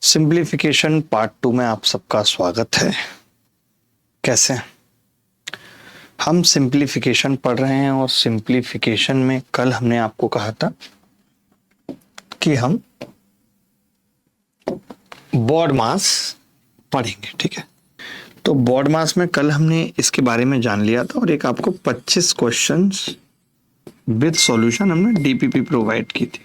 Simplification part 2 में आप सबका स्वागत है। कैसे हैं? हम सिंप्लीफिकेशन पढ़ रहे हैं और सिंप्लीफिकेशन में कल हमने आपको कहा था कि हम बॉड मास पढ़ेंगे। ठीक है, तो बॉड मास में कल हमने इसके बारे में जान लिया था और एक आपको 25 क्वेश्चंस विद सॉल्यूशन हमने डीपीपी प्रोवाइड की थी।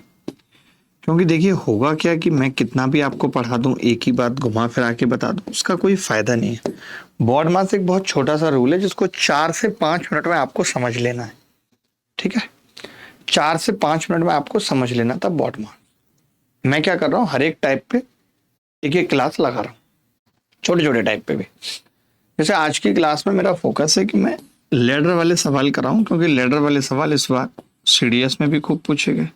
क्योंकि देखिए होगा क्या कि मैं कितना भी आपको पढ़ा दूं, एक ही बात घुमा फिरा के बता दूं, उसका कोई फायदा नहीं है। बॉड मास एक बहुत छोटा सा रूल है जिसको 4 से 5 मिनट में आपको समझ लेना है। ठीक है, 4 से 5 मिनट में आपको समझ लेना था बॉड मास। मैं क्या कर रहा हूँ, हर एक टाइप पे एक एक क्लास लगा रहा हूँ, छोटे छोटे टाइप पे भी। जैसे आज की क्लास में मेरा फोकस है कि मैं लेडर वाले सवाल कर रहा हूँ, क्योंकि लेडर वाले सवाल इस बार सीडीएस में भी खूब पूछे गए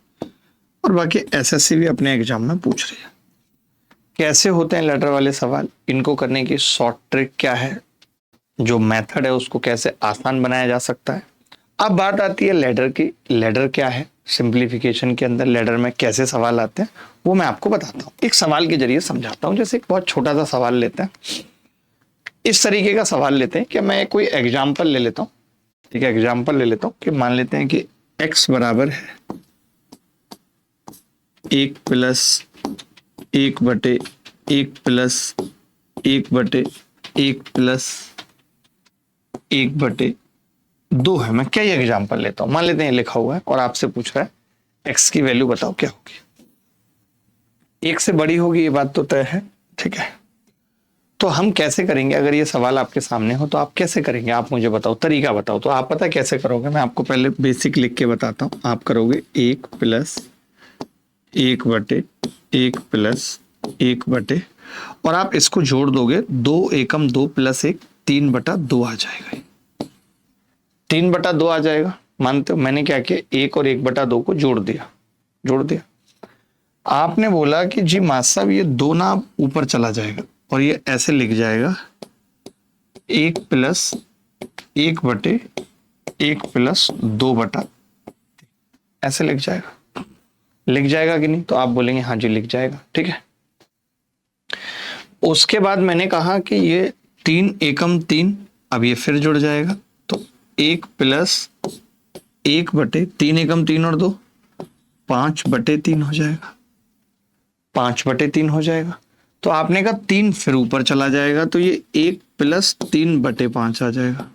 और बाकी एसएससी भी अपने एग्जाम में पूछ रही है। कैसे होते हैं लेडर वाले सवाल, इनको करने की शॉर्ट ट्रिक क्या है, जो मेथड है उसको कैसे आसान बनाया जा सकता है। अब बात आती है लेडर की। लेडर क्या है, सिंप्लीफिकेशन के अंदर लेडर में कैसे सवाल आते हैं वो मैं आपको बताता हूँ, एक सवाल के जरिए समझाता हूँ। जैसे एक बहुत छोटा सा सवाल लेते हैं, इस तरीके का सवाल लेते हैं कि मैं कोई एग्जाम्पल ले लेता हूँ। ठीक है, एग्जाम्पल ले लेता हूँ कि मान लेते हैं कि x बराबर है 1 प्लस 1 बटे 1 प्लस 1 बटे 1 प्लस 1 बटे 2 है। मैं क्या ये एग्जाम्पल लेता हूं, मान लेते हैं लिखा हुआ है और आपसे पूछ रहा है x की वैल्यू बताओ क्या होगी। 1 से बड़ी होगी, ये बात तो तय है। ठीक है, तो हम कैसे करेंगे, अगर ये सवाल आपके सामने हो तो आप कैसे करेंगे, आप मुझे बताओ, तरीका बताओ। तो आप पता कैसे करोगे, मैं आपको पहले बेसिक लिख के बताता हूं। आप करोगे 1 प्लस 1 बटे 1 प्लस 1 बटे, और आप इसको जोड़ दोगे, 2 एकम 2 प्लस 1 3 बटा 2 आ जाएगा। 3 बटा 2 आ जाएगा। मानते हो मैंने क्या किया, 1 और 1 बटा 2 को जोड़ दिया। आपने बोला कि जी मास साहब ये 2 ना ऊपर चला जाएगा और ये ऐसे लिख जाएगा 1 प्लस 1 बटे 1 प्लस 2 बटा, ऐसे लिख जाएगा कि नहीं? तो आप बोलेंगे हाँ जी लिख जाएगा। ठीक है, उसके बाद मैंने कहा कि ये 3 एकम 3, अब ये फिर जुड़ जाएगा, तो 1 प्लस 1 बटे 3 एकम 3 और 2 5 बटे 3 हो जाएगा। 5 बटे 3 हो जाएगा। तो आपने कहा 3 फिर ऊपर चला जाएगा, तो ये 1 प्लस 3 बटे 5 आ जाएगा,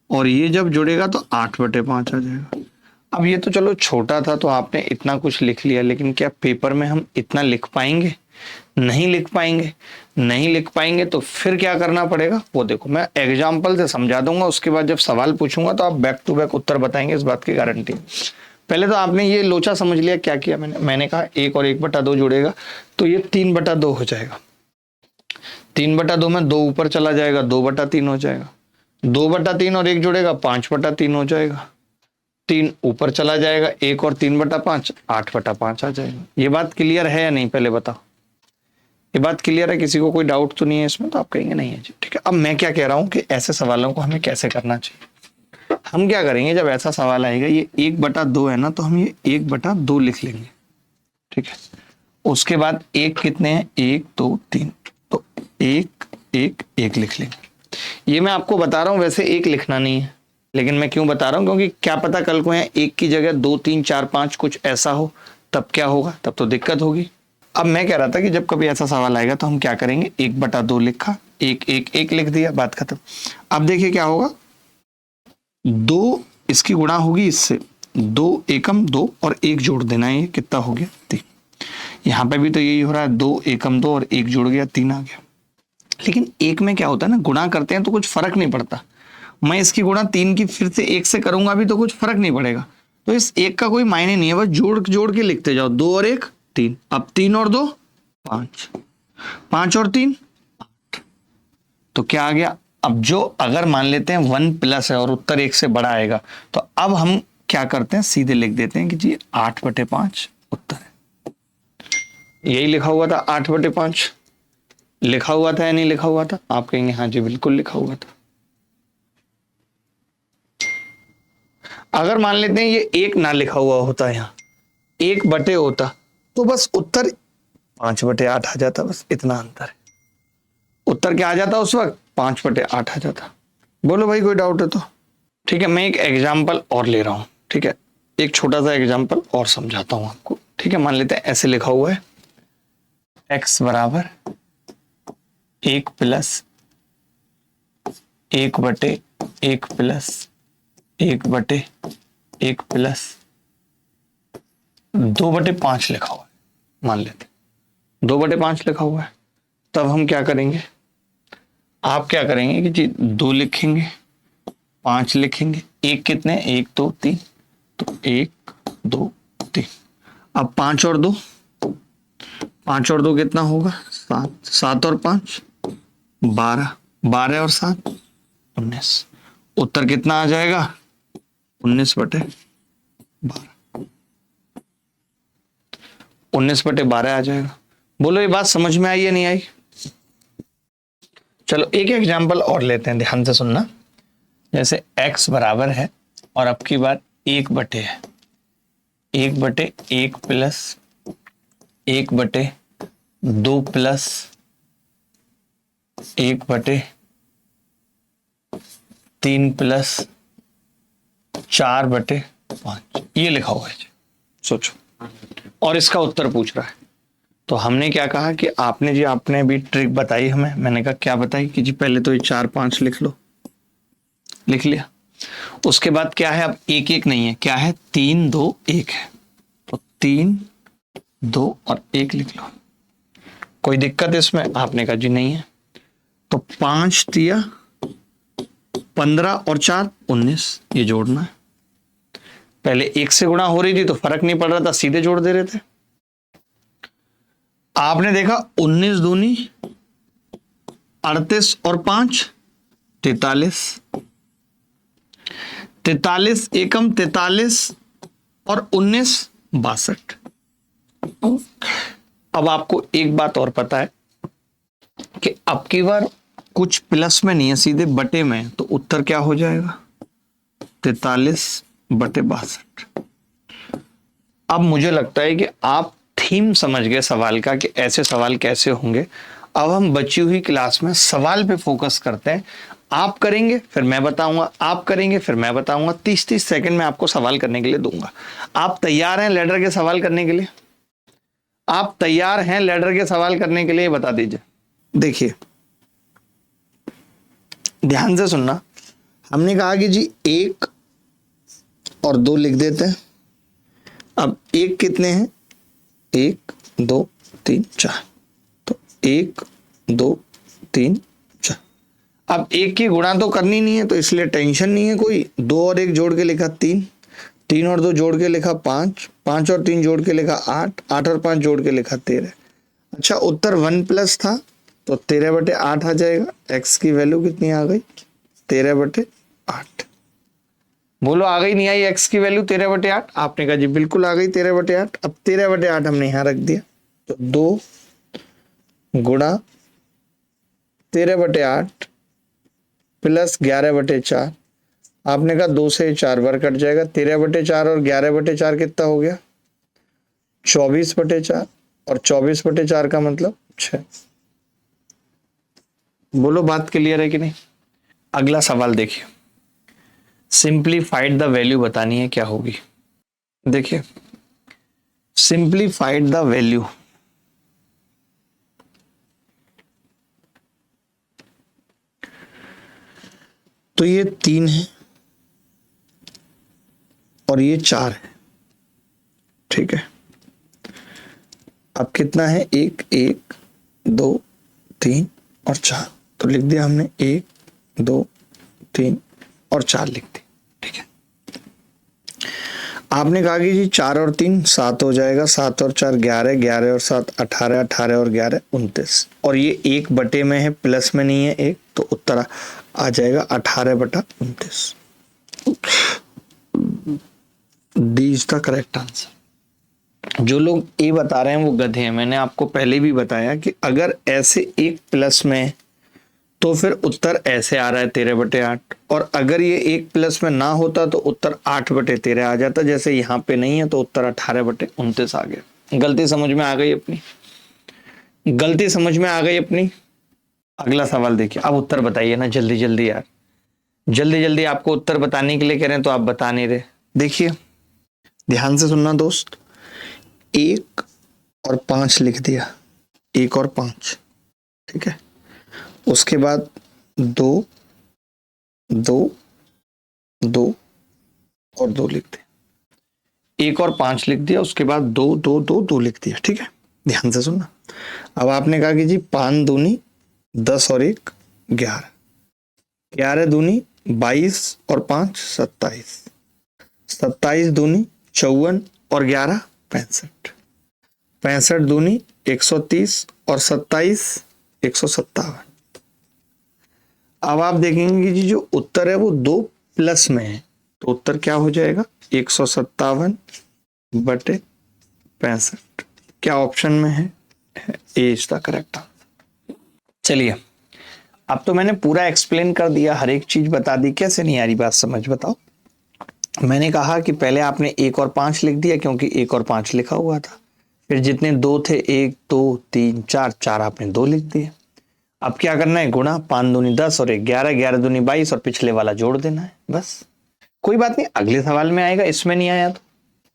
और ये जब जुड़ेगा तो 8 बटे 5 आ जाएगा। अब ये तो चलो छोटा था तो आपने इतना कुछ लिख लिया, लेकिन क्या पेपर में हम इतना लिख पाएंगे? नहीं लिख पाएंगे तो फिर क्या करना पड़ेगा वो देखो, मैं एग्जाम्पल से समझा दूंगा। उसके बाद जब सवाल पूछूंगा तो आप बैक टू बैक उत्तर बताएंगे, इस बात की गारंटी। पहले तो आपने ये लोचा समझ लिया, क्या किया मैंने कहा 1 और 1 बटा 2 जुड़ेगा तो ये 3 बटा 2 हो जाएगा। 3 बटा 2 में 2 ऊपर चला जाएगा, 2 बटा 3 हो जाएगा। 2 बटा 3 और 1 जुड़ेगा, 5 बटा 3 हो जाएगा। 3 ऊपर चला जाएगा, 1 और 3 बटा 5 8 बटा 5 आ जाएगा। ये बात क्लियर है या नहीं, पहले बताओ। ये बात क्लियर है, किसी को कोई डाउट तो नहीं है इसमें? तो आप कहेंगे नहीं है जी। ठीक है, अब मैं क्या कह रहा हूं कि ऐसे सवालों को हमें कैसे करना चाहिए। हम क्या करेंगे, जब ऐसा सवाल आएगा, ये 1 बटा 2 है ना, तो हम ये 1 बटा 2 लिख लेंगे। ठीक है, उसके बाद 1 कितने हैं, 1 2 3, तो 1 1 1 लिख लेंगे। ये मैं आपको बता रहा हूं, वैसे 1 लिखना नहीं है, लेकिन मैं क्यों बता रहा हूं, क्योंकि क्या पता कल को यहाँ 1 की जगह 2 3 4 5 कुछ ऐसा हो, तब क्या होगा, तब तो दिक्कत होगी। अब मैं कह रहा था कि जब कभी ऐसा सवाल आएगा तो हम क्या करेंगे, 1 बटा 2 लिखा, 1 1 1 लिख दिया, बात खत्म। अब देखिए क्या होगा, 2 इसकी गुणा होगी इससे, 2 एकम 2 और 1 जोड़ देना है, ये कितना हो गया 3। यहां पे भी तो यही हो रहा है, 2 एकम 2 और 1 जुड़ गया, 3 आ गया। लेकिन 1 में क्या होता है ना, गुणा करते हैं तो कुछ फर्क नहीं पड़ता। मैं इसकी गुणा 3 की फिर से 1 से करूंगा भी तो कुछ फर्क नहीं पड़ेगा। तो इस 1 का कोई मायने नहीं है, बस जोड़ जोड़ के लिखते जाओ, 2 और 1 3, अब 3 और 2 5, 5 और 3 8, तो क्या आ गया। अब जो अगर मान लेते हैं 1 प्लस है और उत्तर 1 से बड़ा आएगा, तो अब हम क्या करते हैं, सीधे लिख देते हैं कि जी 8 बटे 5 उत्तर है। यही लिखा हुआ था, 8 बटे 5 लिखा हुआ था या नहीं लिखा हुआ था? आप कहेंगे हाँ जी बिल्कुल लिखा हुआ था। अगर मान लेते हैं ये 1 ना लिखा हुआ होता, यहाँ 1 बटे होता, तो बस उत्तर 5/8 आ जाता, बस इतना अंतर है। उत्तर क्या आ जाता उस वक्त? 5/8 आ जाता। बोलो भाई कोई डाउट है तो? ठीक है, मैं एक एग्जाम्पल और ले रहा हूं। ठीक है, एक छोटा सा एग्जाम्पल और समझाता हूं आपको। ठीक है, मान लेते हैं ऐसे लिखा हुआ है x बराबर 1 प्लस 1/1 प्लस 1/1 प्लस 2/5 लिखा हुआ है। मान लेते 2/5 लिखा हुआ है। तब हम क्या करेंगे? आप क्या करेंगे कि जी 2 लिखेंगे, 5 लिखेंगे, 1 कितने? 1 2 3, तो 1 2 3। अब 5 और 2, 5 और 2 कितना होगा? 7, 7 और 5 12, 12 और 7 19। उत्तर कितना आ जाएगा? 19/12। 19/12 आ जाएगा। बोलो ये बात समझ में आई या नहीं आई? चलो एक एग्जाम्पल और लेते हैं, ध्यान से सुनना। जैसे x बराबर है और अब की बार 1/, है 1/1 प्लस 1/2 प्लस 1/3 प्लस 4/5, ये लिखा हुआ है। सोचो, और इसका उत्तर पूछ रहा है। तो हमने क्या कहा कि आपने भी ट्रिक बताई हमें। मैंने कहा क्या बताई कि जी पहले तो ये 4 5 लिख लो, लिख लिया। उसके बाद क्या है? अब 1 1 नहीं है, क्या है? 3 2 1 है, तो 3 2 और 1 लिख लो। कोई दिक्कत इसमें? आपने कहा जी नहीं है। तो 5 दिया 15 और 4 19, ये जोड़ना है। पहले 1 से गुणा हो रही थी तो फर्क नहीं पड़ रहा था, सीधे जोड़ दे रहे थे। आपने देखा 19 दूनी 38 और 5 43, 43 एकम 43 और 19 62। अब आपको एक बात और पता है कि अब की बार कुछ प्लस में नहीं है, सीधे बटे में, तो उत्तर क्या हो जाएगा? 43/62। अब मुझे लगता है कि आप थीम समझ गए सवाल का कि ऐसे सवाल कैसे होंगे। अब हम बची हुई क्लास में सवाल पे फोकस करते हैं। आप करेंगे फिर मैं बताऊंगा, आप करेंगे फिर मैं बताऊंगा। 30-30 सेकंड में आपको सवाल करने के लिए दूंगा। आप तैयार हैं लैडर के सवाल करने के लिए? आप तैयार हैं लैडर के सवाल करने के लिए? बता दीजिए। देखिए ध्यान से सुनना। हमने कहा कि जी 1 और 2 लिख देते हैं। अब 1 कितने हैं? 1 2 3 4, तो 1 2 3 4। अब 1 की गुणा तो करनी नहीं है, तो इसलिए टेंशन नहीं है कोई। 2 और 1 जोड़ के लिखा 3, 3 और 2 जोड़ के लिखा 5, 5 और 3 जोड़ के लिखा 8, 8 और 5 जोड़ के लिखा 13। अच्छा, उत्तर 1 प्लस था तो 13/8 आ जाएगा। x की वैल्यू कितनी आ गई? 13/8। बोलो आ गई नहीं आई x की वैल्यू 13/8? आपने कहा जी बिल्कुल आ गई 13/8। अब 13/8 हमने यहां रख दिया, तो 2 गुणा 13/8 प्लस 11/4। आपने कहा 2 से 4 बार कट जाएगा। 13/4 और 11/4 कितना हो गया? 24/4, और 24/4 का मतलब 6। बोलो बात क्लियर है कि नहीं? अगला सवाल देखिए, सिंप्लीफाइड द वैल्यू बतानी है, क्या होगी? देखिए सिंप्लीफाइड द वैल्यू, तो ये 3 है और ये 4 है। ठीक है, अब कितना है? 1 1 2 3 और 4, तो लिख दिया हमने 1 2 3 और 4 लिख दी। ठीक है, आपने कहा कि जी 4 और 3 7 हो जाएगा, 7 और 4 11, 11 और 7 18, 18 और 11 29, और ये 1 बटे में है, प्लस में नहीं है 1, तो उत्तर आ जाएगा 18/29। D is the correct answer. जो लोग ए बता रहे हैं वो गधे हैं। मैंने आपको पहले भी बताया कि अगर ऐसे 1 प्लस में तो फिर उत्तर ऐसे आ रहा है 13/8, और अगर ये 1 प्लस में ना होता तो उत्तर 8/13 आ जाता। जैसे यहाँ पे नहीं है तो उत्तर 18/29 आ गया। गलती समझ में आ गई अपनी? गलती समझ में आ गई अपनी? अगला सवाल देखिए, अब उत्तर बताइए ना जल्दी जल्दी यार, जल्दी जल्दी। आपको उत्तर बताने के लिए कह रहे हैं तो आप बता नहीं रहे। देखिए ध्यान से सुनना दोस्त, 1 और 5 लिख दिया, 1 और 5, ठीक है। उसके बाद 2, 2, 2 और 2 लिख दिया, 1 और 5 लिख दिया, उसके बाद 2, 2, 2, 2 लिख दिया, ठीक है। ध्यान से सुनना। अब आपने कहा कि जी 5 दूनी 10 और 1 11, 11 दूनी 22 और 5 27, 27 दूनी 54 और 11 65, 65 दूनी 130 और 27 157। अब आप देखेंगे कि जी जो उत्तर है वो 2 प्लस में है, तो उत्तर क्या हो जाएगा? 157 बटे 65। क्या ऑप्शन में है? ए इज द करेक्ट आंसर। चलिए, अब तो मैंने पूरा एक्सप्लेन कर दिया, हर एक चीज बता दी। कैसे नहीं आ रही बात समझ? बताओ। मैंने कहा कि पहले आपने 1 और 5 लिख दिया क्योंकि 1 और 5 लिखा हुआ था। फिर जितने 2 थे, 1, 2, 3, 4, 4 आपने 2 लिख दिए। अब क्या करना है? गुणा, 5 दूनी 10 और 1 11, 11 दूनी 22 और पिछले वाला जोड़ देना है, बस। कोई बात नहीं, अगले सवाल में आएगा, इसमें नहीं आया तो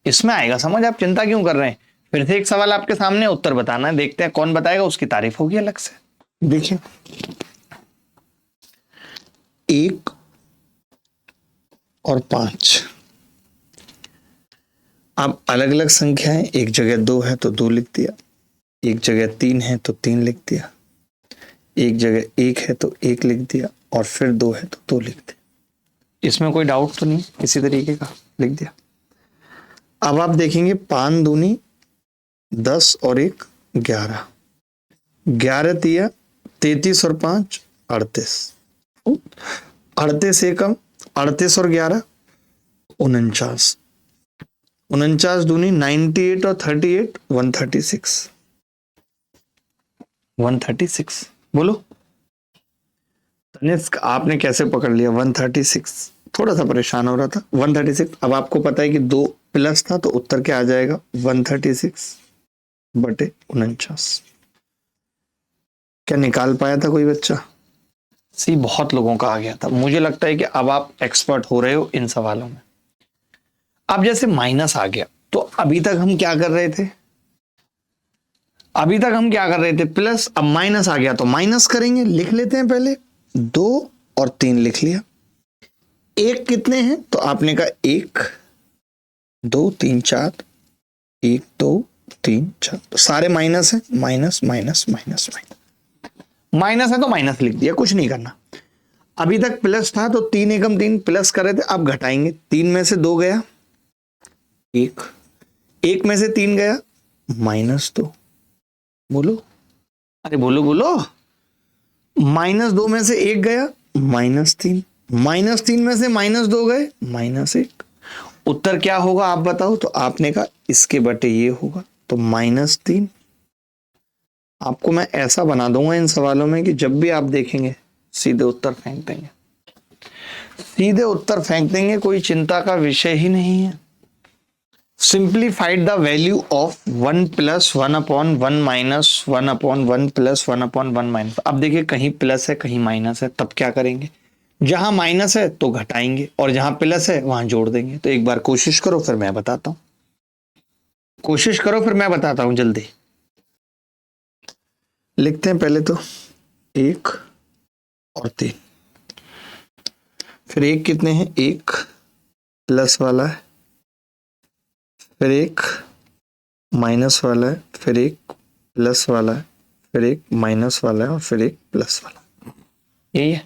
इसमें आएगा। समझ? आप चिंता क्यों कर रहे हैं? फिर से एक सवाल आपके सामने, उत्तर बताना है, देखते हैं कौन बताएगा, उसकी तारीफ होगी अलग से। देखिए 1 और 5, अब अलग अलग संख्या है, एक जगह 2 है तो 2 लिख दिया, एक जगह 3 है तो 3 लिख दिया, एक जगह 1 है तो 1 लिख दिया, और फिर 2 है तो 2 लिख दिया। इसमें कोई डाउट तो नहीं किसी तरीके का? लिख दिया। अब आप देखेंगे 5 दूनी 10 और 1 11, 11 तिया 33 और 5 38, 38 एकम 38 और 11 49, 49 दूनी 98 और 38 136, 136। बोलो तनिष्क, आपने कैसे पकड़ लिया 136? थोड़ा सा परेशान हो रहा था। 136। अब आपको पता है कि 2 प्लस था तो उत्तर क्या आ जाएगा? 136 बटे 49। क्या निकाल पाया था कोई बच्चा? सी बहुत लोगों का आ गया था। मुझे लगता है कि अब आप एक्सपर्ट हो रहे हो इन सवालों में। अब जैसे माइनस आ गया, तो अभी तक हम क्या कर रहे थे? अभी तक हम क्या कर रहे थे? प्लस। अब माइनस आ गया तो माइनस करेंगे। लिख लेते हैं पहले, 2 और 3 लिख लिया। 1 कितने हैं? तो आपने कहा 1 2 3 4, 1 2 3 4, तो सारे माइनस है, minus minus minus minus, minus है तो माइनस लिख दिया, कुछ नहीं करना। अभी तक प्लस था तो 3 एकम 3 प्लस कर रहे थे, अब घटाएंगे। 3 में से 2 गया 1, 1 में से 3 गया -2। बोलो, अरे बोलो बोलो। -2 में से 1 गया -3, -3 में से -2 गए -1। उत्तर क्या होगा आप बताओ? तो आपने कहा इसके बटे ये होगा, तो -3। आपको मैं ऐसा बना दूंगा इन सवालों में कि जब भी आप देखेंगे सीधे उत्तर फेंक देंगे, सीधे उत्तर फेंक देंगे, कोई चिंता का विषय ही नहीं है। Simplified the value of 1 + 1/1 - 1/1 + 1/1 minus. अब देखिए कहीं प्लस है कहीं माइनस है, तब क्या करेंगे? जहां माइनस है तो घटाएंगे और जहां प्लस है वहां जोड़ देंगे। तो एक बार कोशिश करो फिर मैं बताता हूं, कोशिश करो फिर मैं बताता हूं जल्दी। लिखते हैं पहले तो 1 और 3, फिर 1 कितने हैं? 1 प्लस वाला है, फिर 1 माइनस वाला है, फिर 1 प्लस वाला है, फिर 1 माइनस वाला है और फिर 1 प्लस वाला। यही है।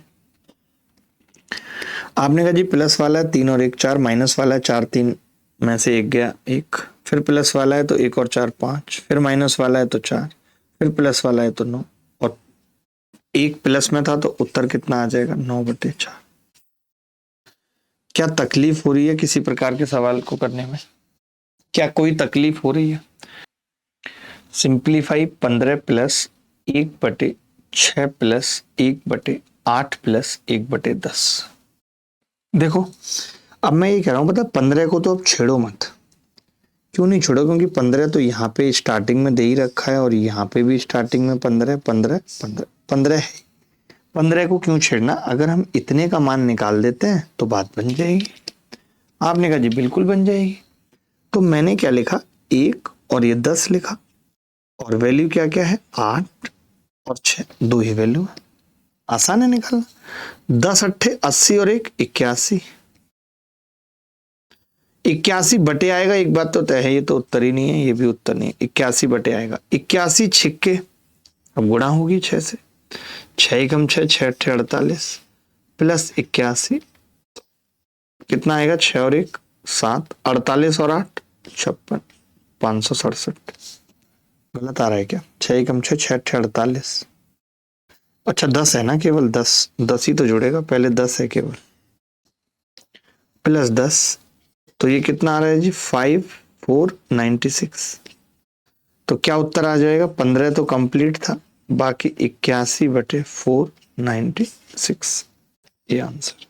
आपने कहा जी प्लस वाला है 3 और 1 4, माइनस वाला है 4 3 में से 1 गया 1, फिर प्लस वाला है तो 1 और 4 5, फिर माइनस वाला है तो 4, फिर प्लस वाला है तो 9, और 1 प्लस में था तो उत्तर कितना आ जाएगा? 9/4। क्या तकलीफ हो रही है किसी प्रकार के सवाल को करने में? क्या कोई तकलीफ हो रही है? सिंप्लीफाई 15 + 1/6 + 1/8 + 1/10। देखो अब मैं ये कह रहा हूं, पता 15 को तो अब छेड़ो मत, क्यों नहीं छोड़ा? क्योंकि 15 तो यहाँ पे स्टार्टिंग में दे ही रखा है और यहाँ पे भी स्टार्टिंग में 15 15 15 15 है। 15 को क्यों छेड़ना? अगर हम इतने का मान निकाल देते हैं तो बात बन जाएगी। आपने कहा जी बिल्कुल बन जाएगी। तो मैंने क्या लिखा? 1 और ये 10 लिखा और वैल्यू क्या क्या है? 8 और 6, दो ही वैल्यू है। आसान है निकालना। 10 अट्ठे 80 और 1 81। 81 बटे आएगा, एक बात तो तय है, ये तो उत्तर ही नहीं है, ये भी उत्तर नहीं है। 81 बटे आएगा। 81 छिक्के, अब गुणा होगी 6 से। 6 एकम 6, 6 अट्ठे 48 प्लस 81 कितना आएगा? 6 और 1 7, 48 और 8 56, 567। गलत आ रहा है क्या? 6 एकम 6, 6 अट्ठे 48। अच्छा 10 है ना, केवल 10 10 ही तो जुड़ेगा, पहले 10 है केवल, प्लस 10 तो ये कितना आ रहा है जी? 5496। तो क्या उत्तर आ जाएगा? 15 तो कंप्लीट था, बाकी 81 बटे 496 ये आंसर।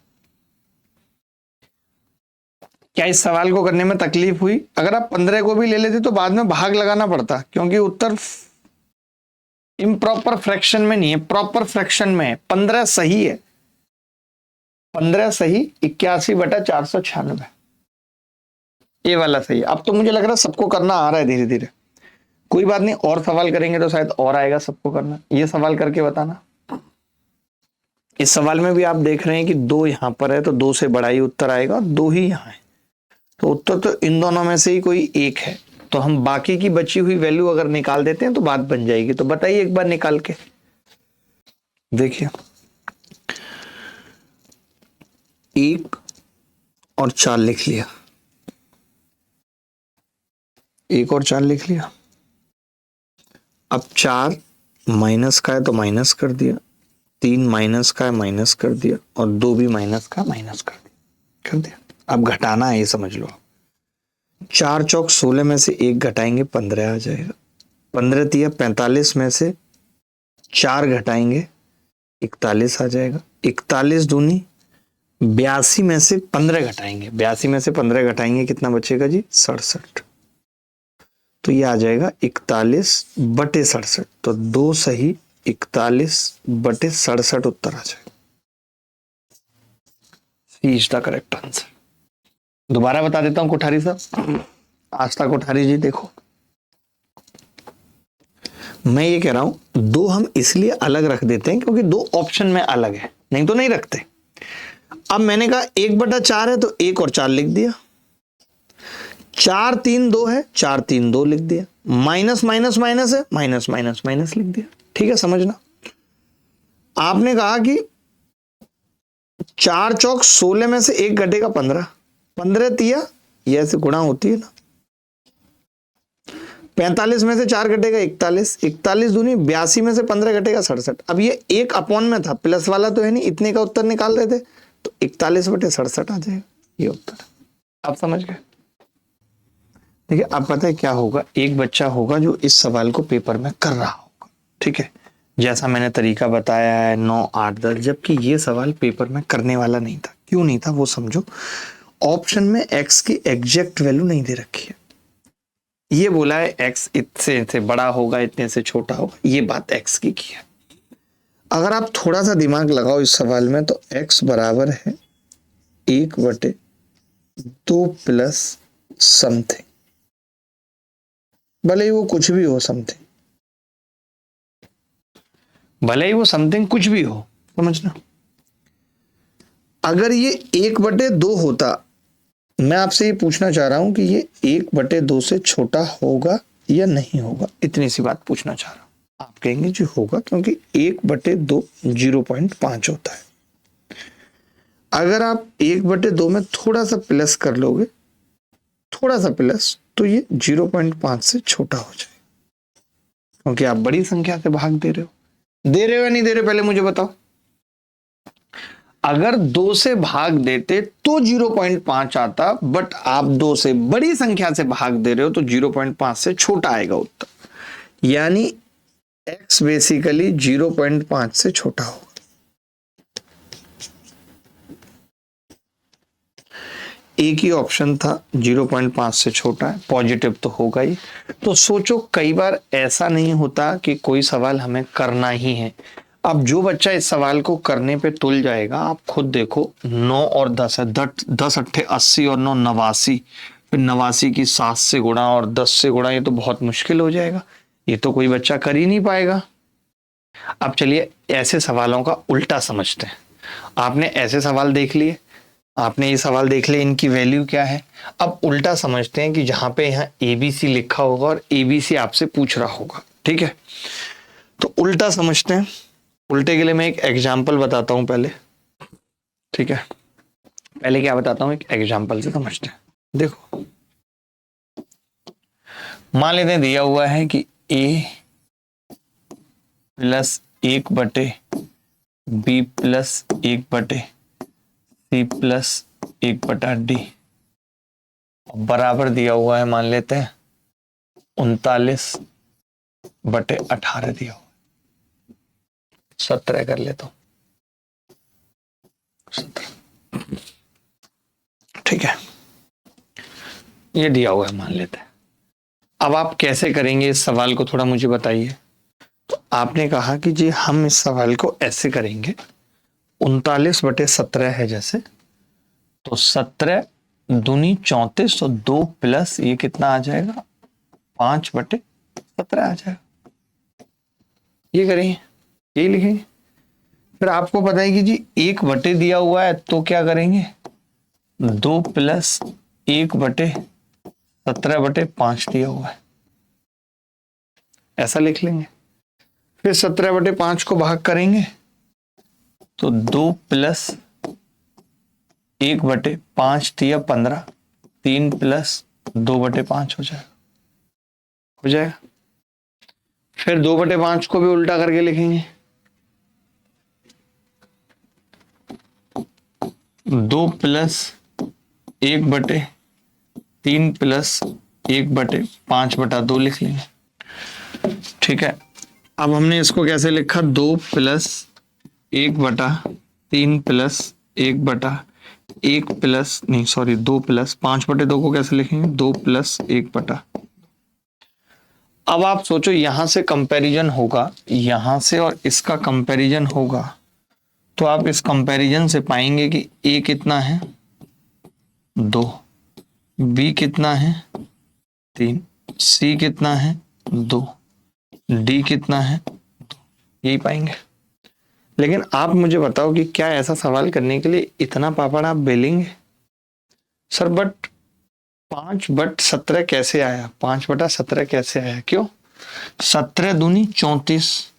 क्या इस सवाल को करने में तकलीफ हुई? अगर आप 15 को भी ले लेते तो बाद में भाग लगाना पड़ता, क्योंकि उत्तर इम्प्रॉपर फ्रैक्शन में नहीं है, प्रॉपर फ्रैक्शन में है। 15 सही है, 15 सही, 81 बटा 496 ये वाला सही है। अब तो मुझे लग रहा है सबको करना आ रहा है धीरे धीरे। कोई बात नहीं, और सवाल करेंगे तो शायद और आएगा सबको करना। ये सवाल करके बताना। इस सवाल में भी आप देख रहे हैं कि 2 यहां पर है तो 2 से बड़ा ही उत्तर आएगा, 2 ही यहां है, तो उत्तर तो इन दोनों में से ही कोई एक है। तो हम बाकी की बची हुई वैल्यू अगर निकाल देते हैं तो बात बन जाएगी। तो बताइए एक बार निकाल के देखिए। 1 और 4 लिख लिया, 1 और 4 लिख लिया। अब 4 माइनस का है तो माइनस कर दिया, 3 माइनस का है माइनस कर दिया, और 2 भी माइनस का माइनस कर दिया। अब घटाना है, ये समझ लो। 4 चौक 16 में से 1 घटाएंगे 15 आ जाएगा। 15 तिया 45 में से 4 घटाएंगे 41 आ जाएगा। 41 दूनी 82 में से 15 घटाएंगे, 82 में से 15 घटाएंगे कितना बचेगा जी? 67। तो ये आ जाएगा 41 बटे 67। तो 2 सही, 41 बटे 67 उत्तर आ जाएगा। सी इज द करेक्ट आंसर। दोबारा बता देता हूं कोठारी साहब, आस्था कोठारी जी, देखो मैं ये कह रहा हूं 2 हम इसलिए अलग रख देते हैं क्योंकि 2 ऑप्शन में अलग है, नहीं तो नहीं रखते। अब मैंने कहा 1 बटा 4 है तो 1 और 4 लिख दिया। 4 3 2 है, 4 3 2 लिख दिया। माइनस माइनस माइनस है, माइनस माइनस माइनस लिख दिया। ठीक है, समझना। आपने कहा कि 4 चौक 16 में से 1 घटेगा 15, 15 तिया ये ऐसे गुणा होती है ना। 45 में से 4 घटेगा 41, 41 दूनी 82 में से 15 घटेगा 67। अब ये 1 अपॉन में था, प्लस वाला तो है नहीं, इतने का उत्तर निकाल रहे थे, तो 41 बटे 67 आ जाएगा ये उत्तर। आप समझ गए? देखिए अब पता है क्या होगा, एक बच्चा होगा जो इस सवाल को पेपर में कर रहा होगा, ठीक है, जैसा मैंने तरीका बताया है 9 8 10, जबकि ये सवाल पेपर में करने वाला नहीं था। क्यों नहीं था वो समझो। ऑप्शन में x की एग्जैक्ट वैल्यू नहीं दे रखी है। ये बोला है x इतने से बड़ा होगा, इतने से छोटा होगा, ये बात x की है। अगर आप थोड़ा सा दिमाग लगाओ इस सवाल में तो x बराबर है 1/2 प्लस समथिंग, भले ही वो कुछ भी हो, समथिंग, भले ही वो समथिंग कुछ भी हो, समझना। अगर ये 1/2 होता, मैं आपसे ये पूछना चाह रहा हूं कि ये 1/2 से छोटा होगा या नहीं होगा, इतनी सी बात पूछना चाह रहा हूं। आप कहेंगे जी होगा, क्योंकि 1/2 0.5 होता है। अगर आप 1/2 में थोड़ा सा प्लस कर लोगे, थोड़ा सा प्लस, तो ये 0.5 से छोटा हो जाए, क्योंकि आप बड़ी संख्या से भाग दे रहे हो या नहीं दे रहे, पहले मुझे बताओ। अगर 2 से भाग देते तो 0.5 आता, बट आप 2 से बड़ी संख्या से भाग दे रहे हो तो 0.5 से छोटा आएगा उत्तर, यानी x बेसिकली 0.5 से छोटा होगा। एक ही ऑप्शन था 0.5 से छोटा है, पॉजिटिव तो होगा ही। तो सोचो कई बार ऐसा नहीं होता कि कोई सवाल हमें करना ही है। अब जो बच्चा इस सवाल को करने पे तुल जाएगा, आप खुद देखो 9 और 10 है, 10 अट्ठे 80 और 9 89, फिर 89 की 7 से गुणा और 10 से गुणा, ये तो बहुत मुश्किल हो जाएगा, ये तो कोई बच्चा कर ही नहीं पाएगा। अब चलिए ऐसे सवालों का उल्टा समझते हैं। आपने ऐसे सवाल देख लिए, आपने ये सवाल देख लिया इनकी वैल्यू क्या है। अब उल्टा समझते हैं कि जहां पे यहाँ ABC लिखा होगा और ABC आपसे पूछ रहा होगा, ठीक है। तो उल्टा समझते हैं। उल्टे के लिए मैं एक एग्जाम्पल बताता हूं पहले, ठीक है। पहले क्या बताता हूं, एक एग्जाम्पल से समझते हैं। देखो मान लेते हैं दिया हुआ है कि A plus 1/B plus 1/C plus 1/D बराबर दिया हुआ है, मान लेते हैं 39/18 दिया हुआ, 17 कर लेता हूं, 17, ठीक है। ये दिया हुआ है मान लेते हैं। अब आप कैसे करेंगे इस सवाल को, थोड़ा मुझे बताइए। तो आपने कहा कि जी हम इस सवाल को ऐसे करेंगे, 39/17 है जैसे, तो 17 दूनी 34, तो 2 प्लस ये कितना आ जाएगा, 5/17 आ जाएगा। ये करेंगे, यही लिखेंगे। फिर आपको पता है कि जी 1/, दिया हुआ है तो क्या करेंगे, 2 प्लस 1/17/5 दिया हुआ है, ऐसा लिख लेंगे। फिर 17/5 को भाग करेंगे तो 2 प्लस 1/5 दिया 15, 3 प्लस 2/5 हो जाएगा, हो जाएगा। फिर 2/5 को भी उल्टा करके लिखेंगे, 2 प्लस 1/3 प्लस 1/5/2 लिख लेंगे, ठीक है। अब हमने इसको कैसे लिखा, 2 प्लस 1/3 प्लस 1/1 प्लस नहीं सॉरी 2 प्लस 5/2 को कैसे लिखेंगे, 2 प्लस 1/। अब आप सोचो यहां से कंपैरिजन होगा, यहां से और इसका कंपैरिजन होगा, तो आप इस कंपैरिजन से पाएंगे कि A कितना है 2, B कितना है 3, C कितना है 2, D कितना है 2, यही पाएंगे। लेकिन आप मुझे बताओ कि क्या ऐसा सवाल करने के लिए इतना पापड़ आप बेलेंगे सर। बट 5/17 कैसे आया, 5/17 कैसे आया, क्यों, 17 दूनी 34,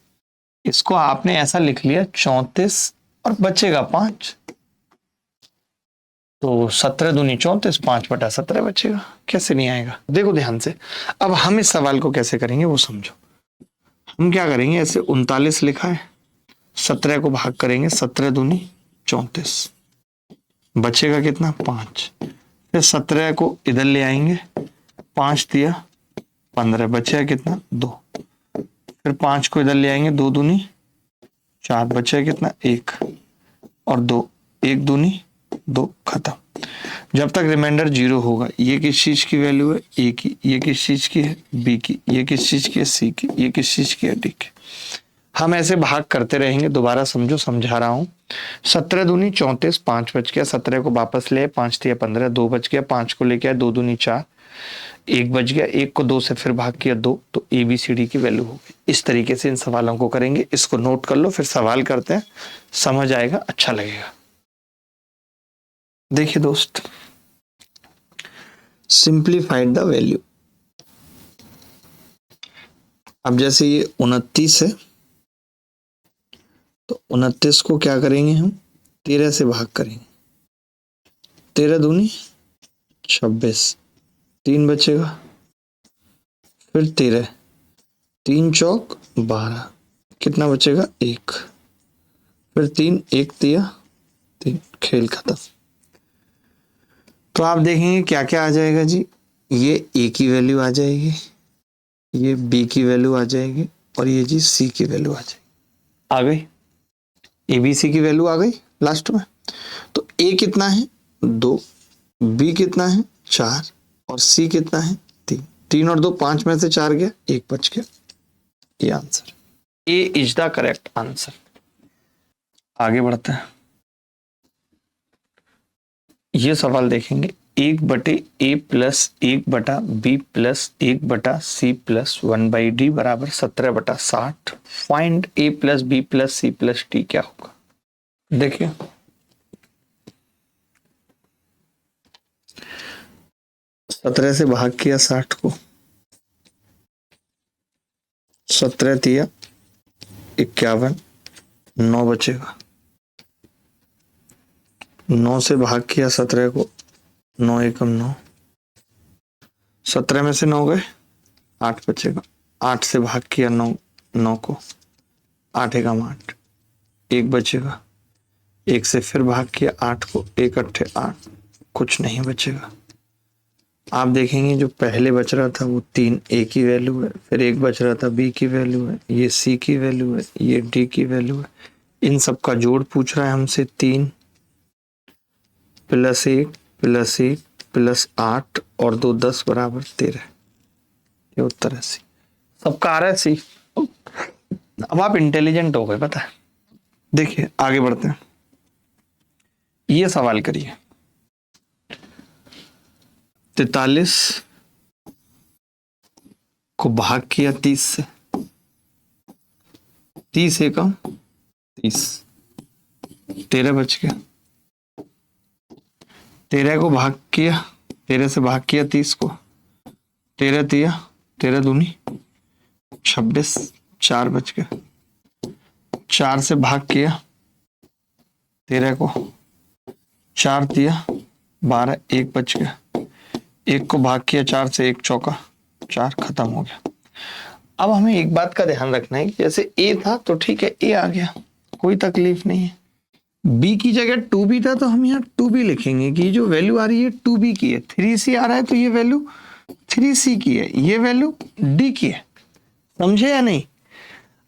इसको आपने ऐसा लिख लिया 34 और बचेगा 5, तो 17 दूनी 34, 5/17 बचेगा, कैसे नहीं आएगा। देखो ध्यान से, अब हम इस सवाल को कैसे करेंगे वो समझो। हम क्या करेंगे, ऐसे 39 लिखा है, 17 को भाग करेंगे, 17 दूनी 34, बचेगा कितना 5। फिर 17 को इधर ले आएंगे, 5 दिया 15, बचेगा कितना 2। फिर 5 को इधर ले आएंगे, 2 दूनी 4, बचेगा कितना 1 और 2, 1 दूनी 2, खत्म। जब तक रिमाइंडर 0 होगा, ये किस चीज की वैल्यू है A की, ये किस चीज की है B की, ये किस चीज की है C की, ये किस चीज की है D की। हम ऐसे भाग करते रहेंगे। दोबारा समझो, समझा रहा हूं। 17 दूनी 34, 5 बच गया, 17 को वापस ले, 5 दिया 15, 2 बच गया, 5 को लेके आए, 2 दूनी 4, 1 बच गया, 1 को 2 से फिर भाग किया 2, तो ABCD की वैल्यू हो गई। इस तरीके से इन सवालों को करेंगे। इसको नोट कर लो, फिर सवाल करते हैं, समझ आएगा, अच्छा लगेगा। देखिए दोस्त, सिंप्लीफाइड द वैल्यू। अब जैसे ये 29 है, तो 29 को क्या करेंगे हम, 13 से भाग करेंगे, 13 दूनी 26, 3 बचेगा, फिर 13, 3 चौक 12, कितना बचेगा 1, फिर 3, 1 दिया 3, खेल खत्म। तो आप देखेंगे क्या क्या आ जाएगा जी, ये A की वैल्यू आ जाएगी, ये B की वैल्यू आ जाएगी, और ये जी C की वैल्यू आ जाएगी। आ गई ABC की वैल्यू आ गई लास्ट में। तो A कितना है 2, बी कितना है 4 और सी कितना है 3। 3 और 2 5 में से 4 गया, 1 बच गया। ये answer A is the correct answer. आगे बढ़ते हैं, ये सवाल देखेंगे। 1/a+1/b+1/c+1/d बराबर 17/60। फाइंड a+b+c+d क्या होगा। देखिए, सत्रह से भाग किया 60 को, 17 दिया 51, 9 बचेगा। 9 से भाग किया 17 को, 9 एकम 9, 17 में से 9 गए, 8 बचेगा। 8 से भाग किया 9 को, 8 एकम 8, 1 बचेगा। 1 से फिर भाग किया 8 को, 1 अट्ठे 8, कुछ नहीं बचेगा। आप देखेंगे जो पहले बच रहा था वो 3 ए की वैल्यू है, फिर 1 बच रहा था बी की वैल्यू है, ये सी की वैल्यू है, ये डी की वैल्यू है। इन सब का जोड़ पूछ रहा है हमसे। 3 + 1 + 1 + 8 और 2 10 बराबर 13। ये उत्तर है सी। सबका आ रहा है सी। अब आप इंटेलिजेंट हो गए, पता है। देखिए आगे बढ़ते हैं, ये सवाल करिए। 43 को भाग किया 30 से, 30 एकम 30, 13 बच गया। 13 को भाग किया, 13 से भाग किया 30 को, 13 दिया 13 दूनी 26, 4 बच गया। 4 से भाग किया 13 को, 4 दिया 12, 1 बच गया। 1 को भाग किया 4 से, 1 चौका 4, खत्म हो गया। अब हमें एक बात का ध्यान रखना है कि जैसे ए था तो ठीक है, ए आ गया, कोई तकलीफ नहीं है। बी की जगह 2b था तो हम यहाँ 2b लिखेंगे कि जो वैल्यू आ रही है 2b की है। 3c आ रहा है तो ये वैल्यू 3c की है, ये वैल्यू d की है। समझे या नहीं।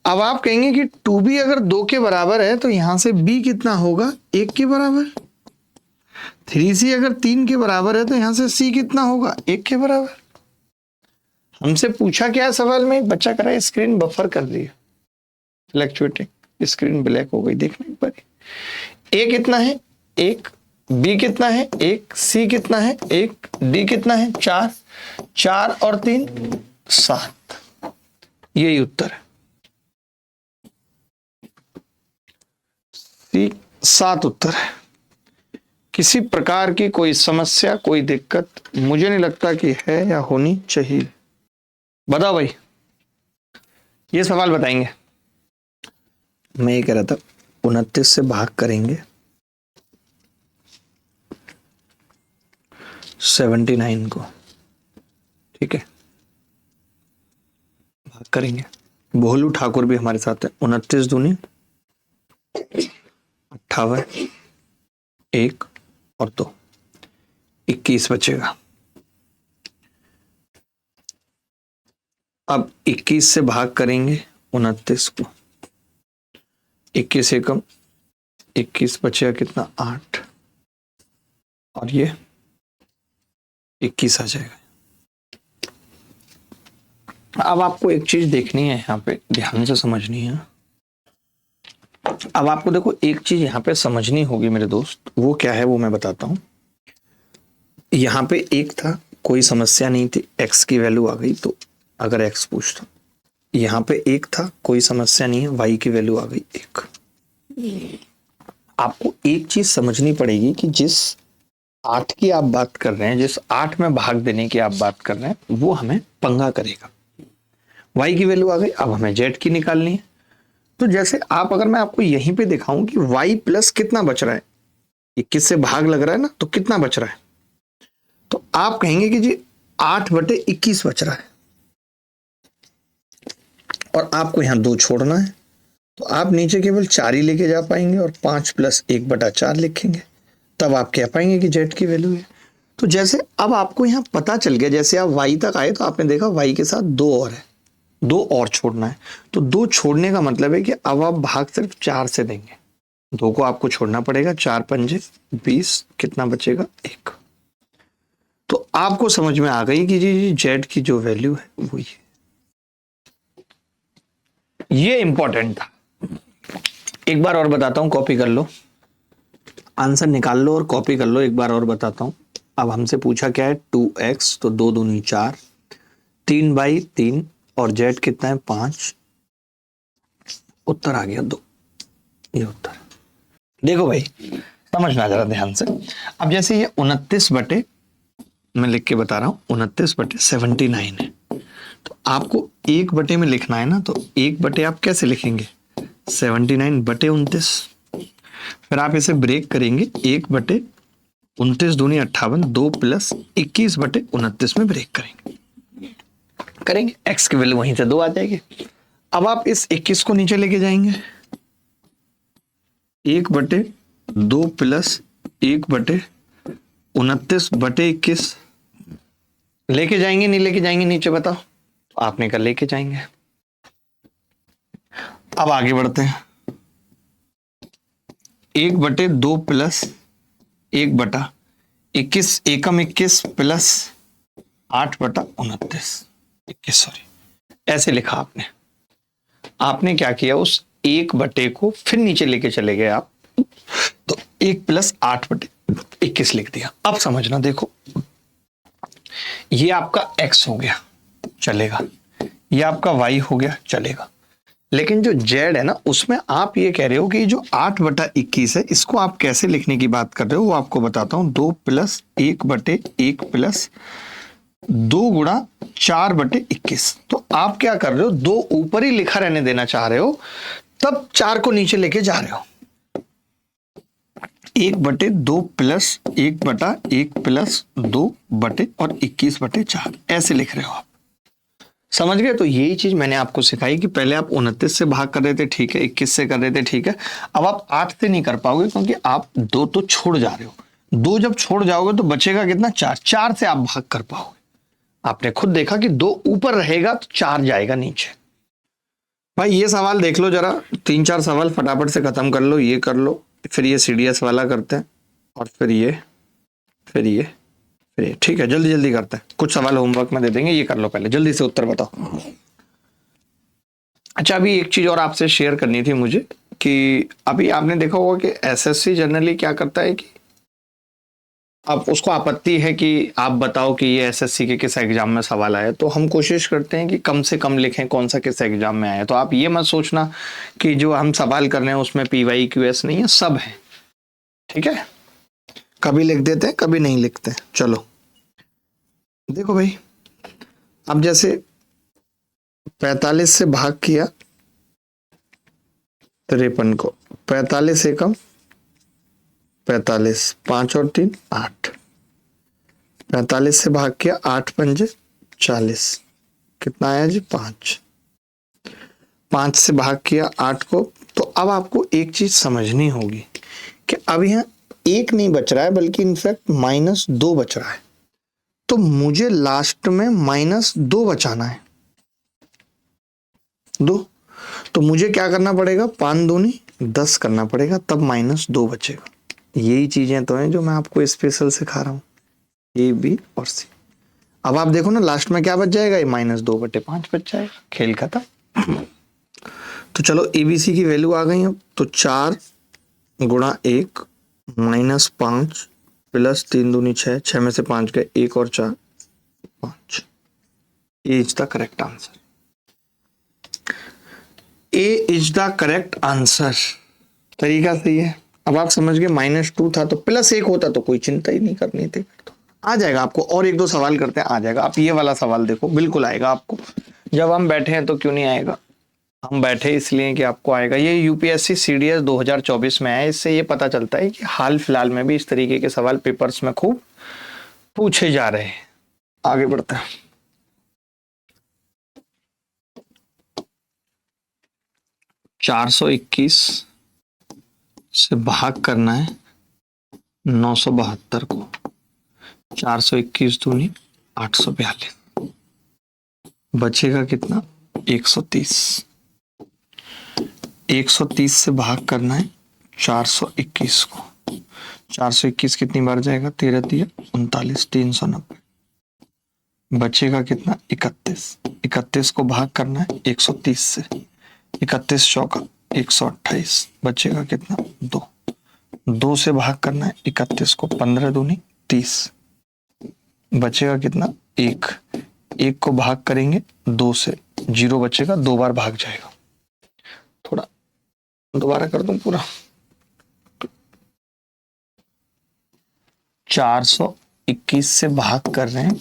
अब आप कहेंगे कि 2b अगर 2 के बराबर है तो यहां से b कितना होगा, 1 के बराबर। 3c अगर 3 के बराबर है तो यहां से c कितना होगा, 1 के बराबर। हमसे पूछा क्या सवाल में, एक बच्चा करा स्क्रीन बफर कर दिया, फ्लक्चुएटिंग, स्क्रीन ब्लैक हो गई। देखना एक बार, ए कितना है 1, बी कितना है 1, सी कितना है 1, डी कितना है 4, 4 और 3 7। यही उत्तर है सी, 7 उत्तर है। किसी प्रकार की कोई समस्या, कोई दिक्कत मुझे नहीं लगता कि है या होनी चाहिए। बताओ भाई, ये सवाल बताएंगे। मैं ये कह रहा था 29 से भाग करेंगे 79 को, ठीक है, भाग करेंगे। भोलू ठाकुर भी हमारे साथ है। 29 दूनी 58, 1 और 2, 21 बचेगा। अब 21 से भाग करेंगे 29 को, 21 एकम 21 बचेगा कितना 8, और ये 21 आ जाएगा। अब आपको एक चीज देखनी है, यहाँ पे ध्यान से समझनी है। अब आपको देखो एक चीज यहाँ पे समझनी होगी मेरे दोस्त, वो क्या है वो मैं बताता हूं। यहाँ पे 1 था, कोई समस्या नहीं थी, x की वैल्यू आ गई तो अगर x पूछता, यहाँ पे 1 था, कोई समस्या नहीं है, y की वैल्यू आ गई 1। आपको एक चीज समझनी पड़ेगी कि जिस 8 की आप बात कर रहे हैं, जिस 8 में भाग देने की आप बात कर रहे हैं, वो हमें पंगा करेगा। y की वैल्यू आ गई, अब हमें z की निकालनी है। तो जैसे आप, अगर मैं आपको यहीं पे दिखाऊं कि y प्लस कितना बच रहा है, 21 से भाग लग रहा है ना, तो कितना बच रहा है, तो आप कहेंगे कि जी 8/21 बच रहा है, और आपको यहां 2 छोड़ना है, तो आप नीचे केवल 4 ही लेके जा पाएंगे और 5 + 1/4 लिखेंगे, तब आप कह पाएंगे कि z की वैल्यू है। तो जैसे अब आपको यहां पता चल गया, जैसे आप y तक आए तो आपने देखा y के साथ 2 और है, 2 और छोड़ना है। तो 2 छोड़ने का मतलब है कि अब आप भाग सिर्फ 4 से देंगे, 2 को आपको छोड़ना पड़ेगा, 4 × 5 = 20, कितना बचेगा 1। आपको समझ में आ गई कि जी जेड की जो वैल्यू है वो ये इंपॉर्टेंट था। एक बार और बताता हूं, कॉपी कर लो, आंसर निकाल लो और कॉपी कर लो। एक बार और बताता हूं। अब हमसे पूछा क्या है, 2x, तो 2 दूनी 4, 3/3 और जेड कितना है 5। उत्तर आ गया 2, ये उत्तर। देखो भाई समझना जरा ध्यान से। अब जैसे ये 29 बटे, मैं लिख के बता रहा हूं, 29/79 है, तो आपको 1 बटे में लिखना है ना, तो 1 बटे आप कैसे लिखेंगे, 79/29। फिर आप इसे ब्रेक करेंगे, 1/29 दूनी 58, 2 + 21/29 में ब्रेक करेंगे x की वैल्यू वहीं से 2 आ जाएगी। अब आप इस 21 को नीचे लेके जाएंगे, 1/2 + 1/29/21 लेके जाएंगे नहीं लेके जाएंगे नीचे, बताओ। तो आपने कहा लेके जाएंगे। अब आगे बढ़ते हैं, 1/2 + 1/21 एकम 21 + 8/29, 21 सॉरी, ऐसे लिखा आपने। आपने क्या किया, उस 1 बटे को फिर नीचे लेके चले गए आप, तो 1 + 8/21 लिख दिया। अब समझना, देखो ये आपका x हो गया, चलेगा, ये आपका y हो गया, चलेगा, लेकिन जो z है ना, उसमें आप ये कह रहे हो कि जो 8/21 है, इसको आप कैसे लिखने की बात कर रहे हो वो आपको बताता हूं। 2 + 1/1 + 2 × 4/21। तो आप क्या कर रहे हो, 2 ऊपर ही लिखा रहने देना चाह रहे हो, तब 4 को नीचे लेके जा रहे हो। 1/2 + 1/1 + 2/21/4 ऐसे लिख रहे हो आप, समझ गए। तो यही चीज मैंने आपको सिखाई कि पहले आप 29 से भाग कर रहे थे, ठीक है, 21 से कर रहे थे, ठीक है। अब आप 8 से नहीं कर पाओगे क्योंकि आप 2 तो छोड़ जा रहे हो। 2 जब छोड़ जाओगे तो बचेगा कितना, 4। 4 से आप भाग कर पाओगे। आपने खुद देखा कि 2 ऊपर रहेगा तो 4 जाएगा नीचे। भाई ये सवाल देख लो जरा, 3-4 सवाल फटाफट से खत्म कर लो, ये कर लो, फिर ये CDS वाला करते हैं, और फिर ये ठीक है, जल्दी जल्दी करते हैं। कुछ सवाल होमवर्क में दे देंगे, ये कर लो पहले, जल्दी से उत्तर बताओ। अच्छा, अभी एक चीज और आपसे शेयर करनी थी मुझे, कि अभी आपने देखा होगा कि SSC जनरली क्या करता है कि अब उसको आपत्ति है कि आप बताओ कि ये SSC के किस एग्जाम में सवाल आया, तो हम कोशिश करते हैं कि कम से कम लिखें कौन सा किस एग्जाम में आया। तो आप ये मत सोचना कि जो हम सवाल कर रहे हैं उसमें PYQS नहीं है, सब है, ठीक है। कभी लिख देते हैं, कभी नहीं लिखते। चलो देखो भाई, अब जैसे 45 से भाग किया 53 को, 45 एकम 45, 5 और 3 8, 45 से भाग किया 8 पंजे 40, कितना आया जी 5। 5 से भाग किया 8 को। तो अब आपको एक चीज समझनी होगी कि अब यहाँ 1 नहीं बच रहा है, बल्कि इनफैक्ट -2 बच रहा है। तो मुझे लास्ट में -2 बचाना है, 2। तो मुझे क्या करना पड़ेगा, 5 दूनी 10 करना पड़ेगा, तब -2 बचेगा। यही चीजें तो हैं जो मैं आपको स्पेशल सिखा रहा हूं, A, B और C। अब आप देखो ना, लास्ट में क्या बच जाएगा, ये -2/5 बच जाएगा, खेल खत्म। तो चलो ABC की वैल्यू आ गई। अब तो 4 × 1 -5 + 3 दूनी 6, 6 में से 5 गए, 1 और 4 5। A is the correct answer, A is the correct answer. तरीका सही है। अब आप समझ गए, -2 था तो +1 होता तो कोई चिंता ही नहीं करनी थी, तो आ जाएगा आपको। और 1-2 सवाल करते हैं, आ जाएगा। आप ये वाला सवाल देखो, बिल्कुल आएगा आपको। जब हम बैठे हैं तो क्यों नहीं आएगा, हम बैठे इसलिए कि आपको आएगा। ये UPSC CDS 2024 में आया। इससे ये पता चलता है कि हाल फिलहाल में भी इस तरीके के सवाल पेपर्स में खूब पूछे जा रहे हैं। आगे बढ़ते हैं। 421 से भाग करना है 972 को। 421 दूनी 842, बचेगा कितना, 130। 130 से भाग करना है 421 को। 421 कितनी बार जाएगा, 13 × 3 = 39, 390। बचेगा कितना 31। 31 को भाग करना है 130 से, 31 चौका 128, बचेगा कितना 2। 2 से भाग करना है 31 को, 15 दूनी 30, बचेगा कितना 1। 1 को भाग करेंगे 2 से, 0 बचेगा, 2 बार भाग जाएगा। थोड़ा दोबारा कर दूं पूरा। 421 से भाग कर रहे हैं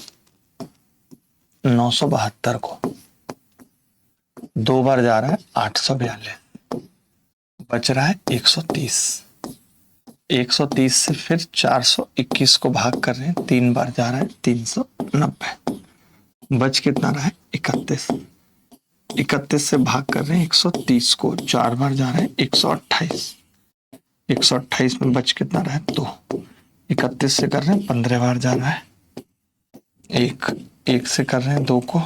972 को, 2 बार जा रहा है 842, बच रहा है 130। 130 से फिर 421 को भाग कर रहे हैं, 3 बार जा रहा है 390, बच कितना रहा है 31। 31 से भाग कर रहे हैं 130 को, 4 बार जा रहा है 128। 128 में बच कितना रहा है 2। 31 से कर रहे हैं 15 बार जा रहा है 1 से कर रहे हैं 2 को,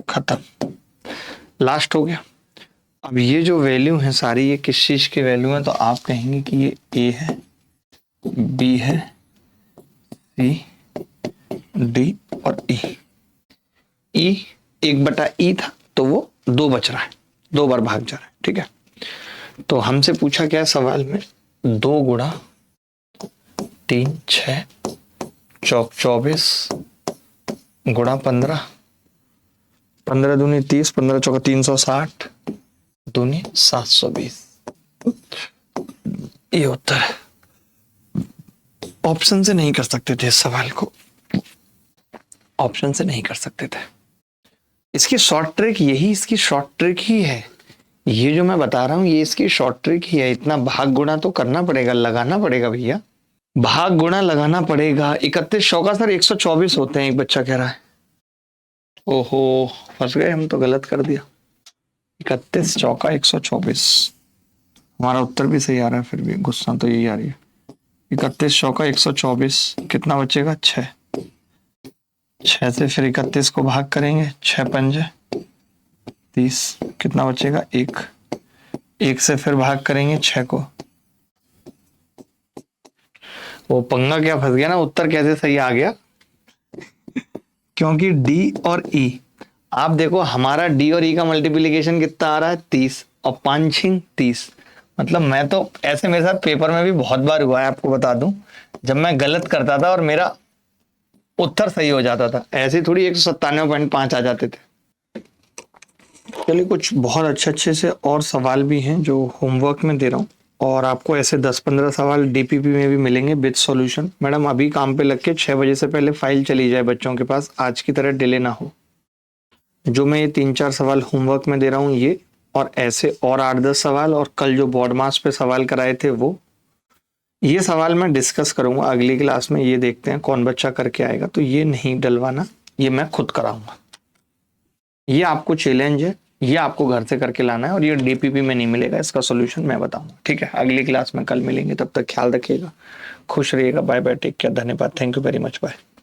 खत्म, लास्ट हो गया। अब ये जो वैल्यू है सारी, ये किस चीज की वैल्यू है? तो आप कहेंगे कि ये ए है, बी है, सी, डी और ई। ई 1/E था तो वो 2 बच रहा है, 2 बार भाग जा रहा है, ठीक है। तो हमसे पूछा क्या है सवाल में, 2 गुणा 3 6 चौक 24 गुणा 15, 15 दूनी 30, 15 चौका 360, दूनी 720। ये उत्तर है। ऑप्शन से नहीं कर सकते थे इस सवाल को, ऑप्शन से नहीं कर सकते थे। इसकी शॉर्ट ट्रिक यही, इसकी शॉर्ट ट्रिक ही है ये जो मैं बता रहा हूं, ये इसकी शॉर्ट ट्रिक ही है। इतना भाग गुणा तो करना पड़ेगा, लगाना पड़ेगा भैया, भाग गुणा लगाना पड़ेगा। 31 चौका सर 124 होते हैं, एक बच्चा कह रहा है। ओहो फंस गए हम तो, गलत कर दिया। 31 चौका 124, हमारा उत्तर भी सही आ रहा है, फिर भी गुस्सा तो यही आ रही है। 31 चौका 124, कितना बचेगा 6। 6 से फिर 31 को भाग करेंगे, 6 पंजे 30, कितना बचेगा 1। 1 से फिर भाग करेंगे 6 को। वो पंगा क्या फंस गया ना, उत्तर कैसे सही आ गया क्योंकि डी और ई, आप देखो हमारा डी और ई का मल्टीप्लिकेशन कितना आ रहा है 30 और 5 30। मतलब मैं तो ऐसे, मेरे साथ पेपर में भी बहुत बार हुआ है, आपको बता दूं, जब मैं गलत करता था और मेरा उत्तर सही हो जाता था, ऐसे थोड़ी 197.5 आ जाते थे। चलिए कुछ बहुत अच्छे से और सवाल भी हैं जो होमवर्क में दे रहा हूँ, और आपको ऐसे 10-15 सवाल डीपीपी में भी मिलेंगे विद सॉल्यूशन। मैडम अभी काम पे लग के 6 बजे से पहले फाइल चली जाए बच्चों के पास, आज की तरह डिले ना हो। जो मैं ये 3-4 सवाल होमवर्क में दे रहा हूँ ये, और ऐसे और 8-10 सवाल, और कल जो बोर्ड मास पे सवाल कराए थे वो, ये सवाल मैं डिस्कस करूंगा अगली क्लास में। ये देखते हैं कौन बच्चा करके आएगा, तो ये नहीं डलवाना, ये मैं खुद कराऊंगा। ये आपको चैलेंज है, ये आपको घर से करके लाना है, और ये डीपीपी में नहीं मिलेगा, इसका सॉल्यूशन मैं बताऊंगा, ठीक है। अगली क्लास में कल मिलेंगे, तब तक ख्याल रखिएगा, खुश रहिएगा, बाय बाय, टेक केयर, धन्यवाद, thank you very much, bye.